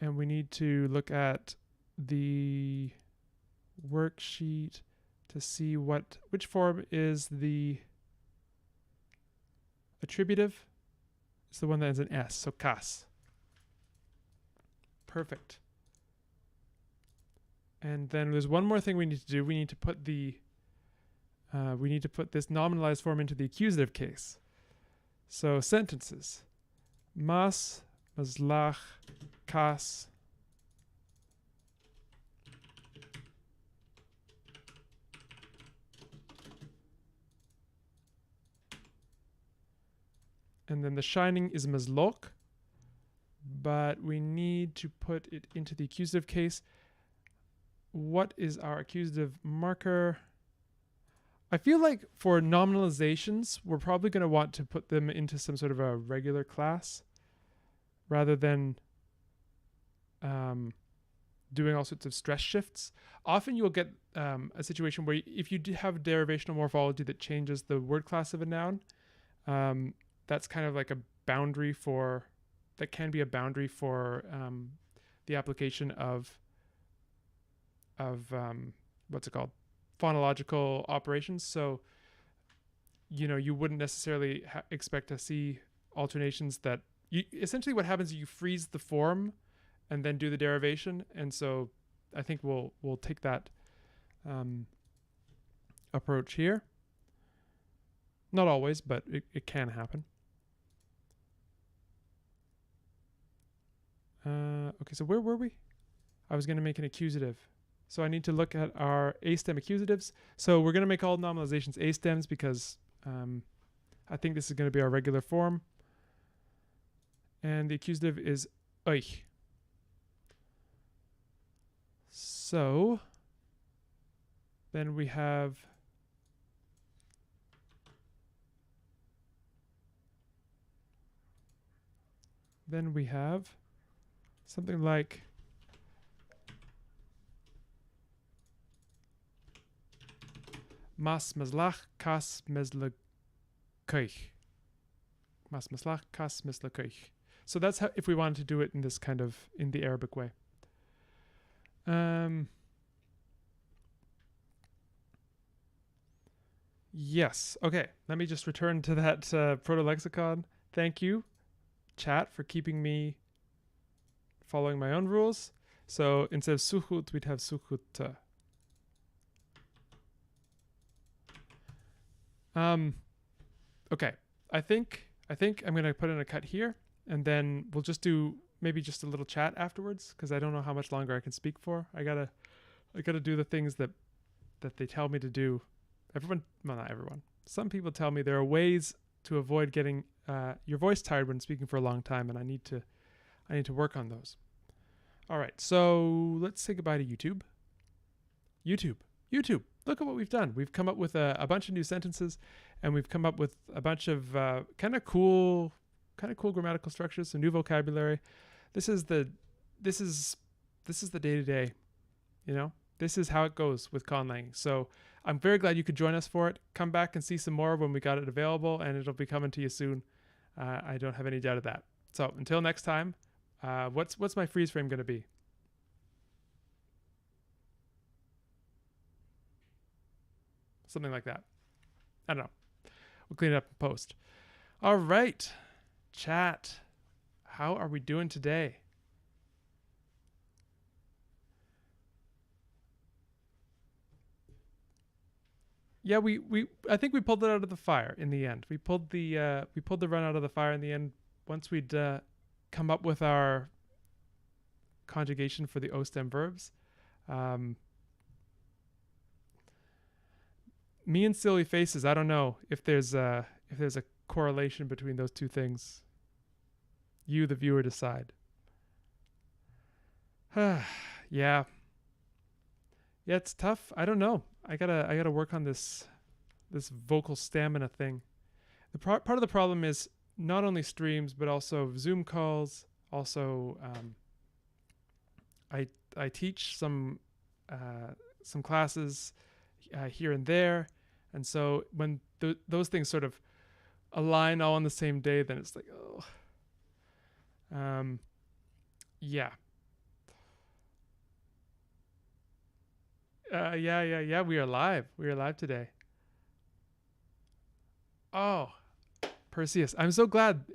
and we need to look at the worksheet to see which form is the attributive. It's the one that ends in S, so kas. Perfect. And then there's one more thing we need to do. We need to put this nominalized form into the accusative case. So sentences. Mas, maslach, kas. And then the shining is maslok, but we need to put it into the accusative case. What is our accusative marker? I feel like for nominalizations, we're probably going to want to put them into some sort of a regular class rather than doing all sorts of stress shifts. Often you'll get a situation where if you do have derivational morphology that changes the word class of a noun, that's kind of like a boundary for, that can be a boundary for the application of what's it called? Phonological operations. So, you know, you wouldn't necessarily expect to see alternations that essentially what happens is you freeze the form and then do the derivation. And so I think we'll take that approach here. Not always, but it can happen. Okay, so where were we? I was going to make an accusative. So I need to look at our A-stem accusatives. So we're going to make all nominalizations A-stems because I think this is going to be our regular form. And the accusative is euch. So then we have something like Maslak kas Maslak. Maslak kas Maslak. So that's how, if we wanted to do it in this kind of, in the Arabic way. Yes. Okay. Let me just return to that proto-lexicon. Thank you, chat, for keeping me following my own rules. So instead of suchut, we'd have suchut. Okay. I think I'm gonna put in a cut here, and then we'll just do maybe just a little chat afterwards, because I don't know how much longer I can speak for. I gotta do the things that they tell me to do. Everyone, well, not everyone. Some people tell me there are ways to avoid getting your voice tired when speaking for a long time, and I need to work on those. All right, so let's say goodbye to YouTube. YouTube. Look at what we've done. We've come up with a bunch of new sentences, and we've come up with a bunch of kind of cool grammatical structures, some new vocabulary. This is the day-to-day, you know? This is how it goes with Conlang. So I'm very glad you could join us for it. Come back and see some more when we got it available, and it'll be coming to you soon. I don't have any doubt of that. So until next time, what's my freeze frame going to be? Something like that. I don't know. We'll clean it up in post. All right. Chat. How are we doing today? Yeah, I think we pulled it out of the fire in the end. We pulled the run out of the fire in the end once we'd come up with our conjugation for the O-stem verbs. Me and silly faces, I don't know if there's a correlation between those two things. You, the viewer, decide. Yeah, it's tough. I don't know. I gotta work on this vocal stamina thing. The part of the problem is not only streams but also Zoom calls. Also, I teach some classes here and there, and so when those things sort of align all on the same day, then it's like, oh, yeah. Yeah. We are live. We are live today. Oh, Perseus, I'm so glad.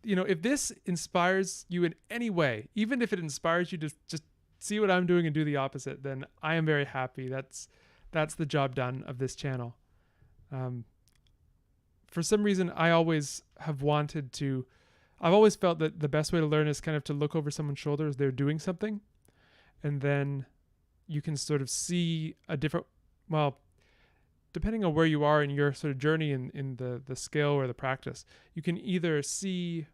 If this inspires you in any way, even if it inspires you to just see what I'm doing and do the opposite, then I am very happy. That's the job done of this channel. For some reason, I always have wanted to. I've always felt that the best way to learn is kind of to look over someone's shoulder as they're doing something, and then you can sort of see a different, well, depending on where you are in your sort of journey in the skill or the practice, you can either see,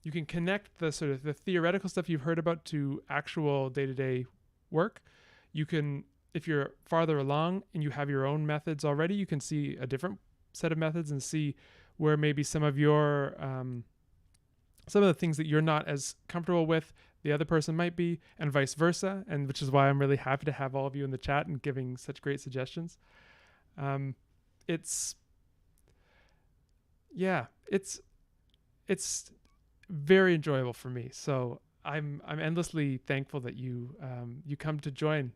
you can connect the sort of the theoretical stuff you've heard about to actual day-to-day work. You can, if you're farther along and you have your own methods already, you can see a different set of methods and see where maybe some of your, some of the things that you're not as comfortable with, the other person might be, and vice versa, and which is why I'm really happy to have all of you in the chat and giving such great suggestions. It's very enjoyable for me. So I'm endlessly thankful that you come to join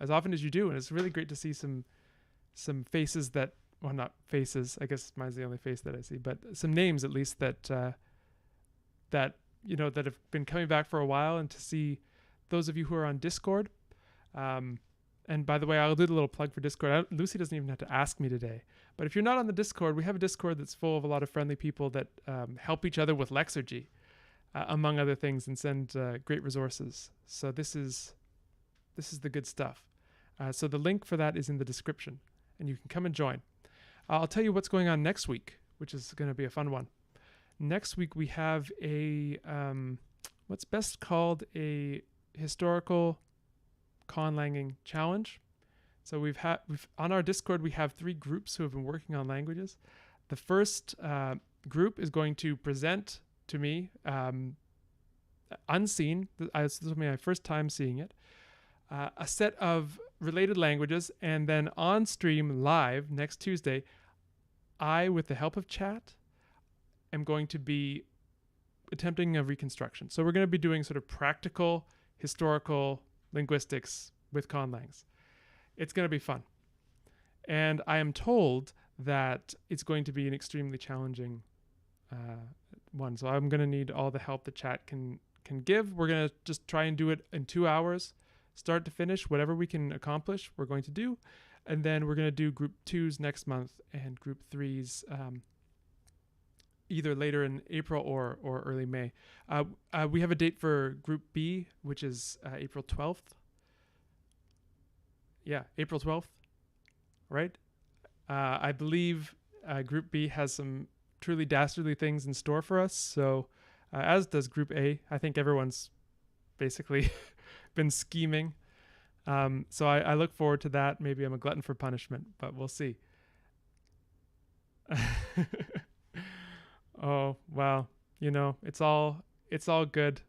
as often as you do, and it's really great to see some faces that, well, not faces, I guess mine's the only face that I see, but some names at least that that that have been coming back for a while, and to see those of you who are on Discord. And by the way, I'll do the little plug for Discord. Lucy doesn't even have to ask me today. But if you're not on the Discord, we have a Discord that's full of a lot of friendly people that help each other with Lexergy, among other things, and send great resources. So this is the good stuff. So the link for that is in the description, and you can come and join. I'll tell you what's going on next week, which is going to be a fun one. Next week we have a what's best called a historical conlanging challenge. So we've on our Discord we have 3 groups who have been working on languages. The first group is going to present to me unseen. This is my first time seeing it. A set of related languages, and then on stream live next Tuesday, I, with the help of chat, am going to be attempting a reconstruction. So we're going to be doing sort of practical historical linguistics with conlangs. It's going to be fun. And I am told that it's going to be an extremely challenging one. So I'm going to need all the help the chat can give. We're going to just try and do it in 2 hours, start to finish. Whatever we can accomplish, we're going to do. And then we're going to do group 2s next month and group 3s either later in April or early May. We have a date for group B, which is April 12th. Yeah, April 12th, right? I believe group B has some truly dastardly things in store for us. So as does group A. I think everyone's basically been scheming. So I look forward to that. Maybe I'm a glutton for punishment, but we'll see. Oh, wow. It's all good.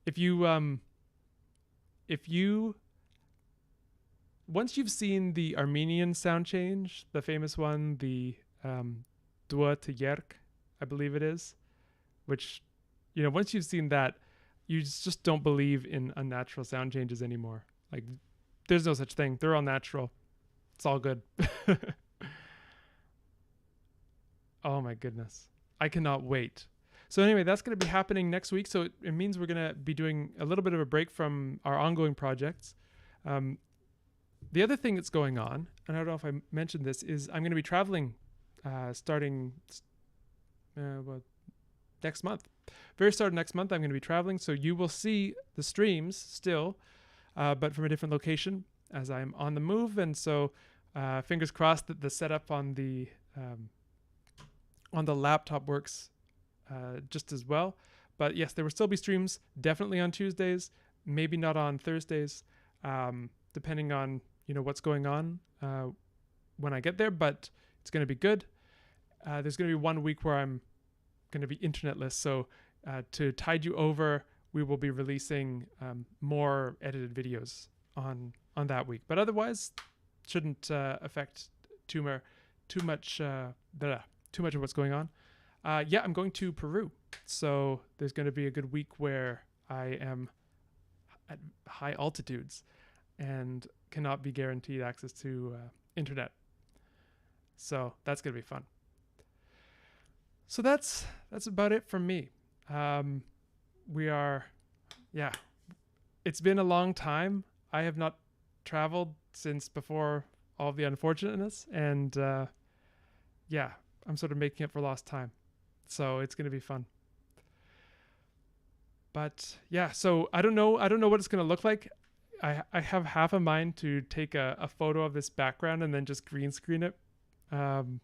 If you once you've seen the Armenian sound change, the famous one, the dua to yerk, I believe it is, which, once you've seen that, you just don't believe in unnatural sound changes anymore. Like, there's no such thing. They're all natural. It's all good. Oh my goodness. I cannot wait. So anyway, that's going to be happening next week. So it means we're going to be doing a little bit of a break from our ongoing projects. The other thing that's going on, and I don't know if I mentioned this, is I'm going to be traveling starting next month. Very start of next month, I'm going to be traveling. So you will see the streams still, but from a different location as I'm on the move. And so fingers crossed that the setup on the laptop works just as well. But yes, there will still be streams, definitely on Tuesdays, maybe not on Thursdays, depending on what's going on when I get there. But it's going to be good. There's going to be 1 week where I'm going to be internetless. So to tide you over, we will be releasing more edited videos on that week. But otherwise, shouldn't affect too much of what's going on. I'm going to Peru. So there's going to be a good week where I am at high altitudes and cannot be guaranteed access to internet. So that's going to be fun. So that's about it from me. It's been a long time. I have not traveled since before all the unfortunateness, and I'm sort of making up for lost time. So it's going to be fun. But yeah, so I don't know what it's going to look like. I have half a mind to take a photo of this background and then just green screen it. And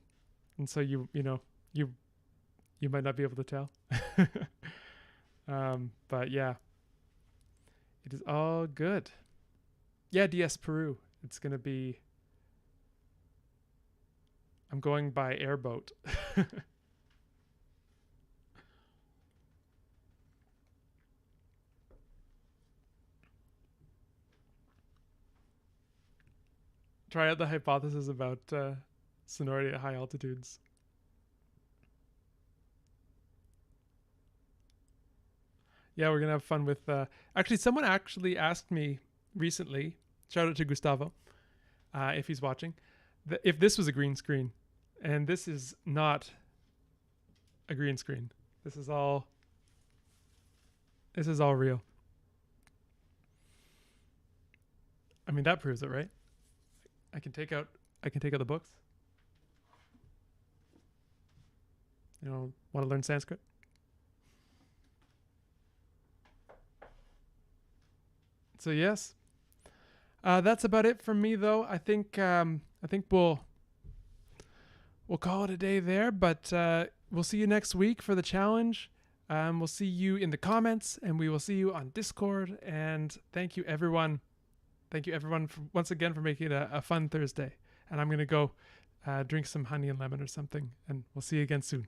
so you might not be able to tell. But yeah, it is all good. Yeah, DS Peru. It's going to be, I'm going by airboat. Try out the hypothesis about sonority at high altitudes. Yeah, we're going to have fun with... someone actually asked me recently, shout out to Gustavo, if he's watching, if this was a green screen. And this is not a green screen. This is all This is all real. I mean, that proves it, right? I can take out the books. You know, want to learn Sanskrit? So yes, that's about it from me, though. I think we'll call it a day there. But we'll see you next week for the challenge. We'll see you in the comments, and we will see you on Discord. And thank you, everyone. Thank you, everyone, once again for making it a fun Thursday. And I'm gonna go drink some honey and lemon or something, and we'll see you again soon.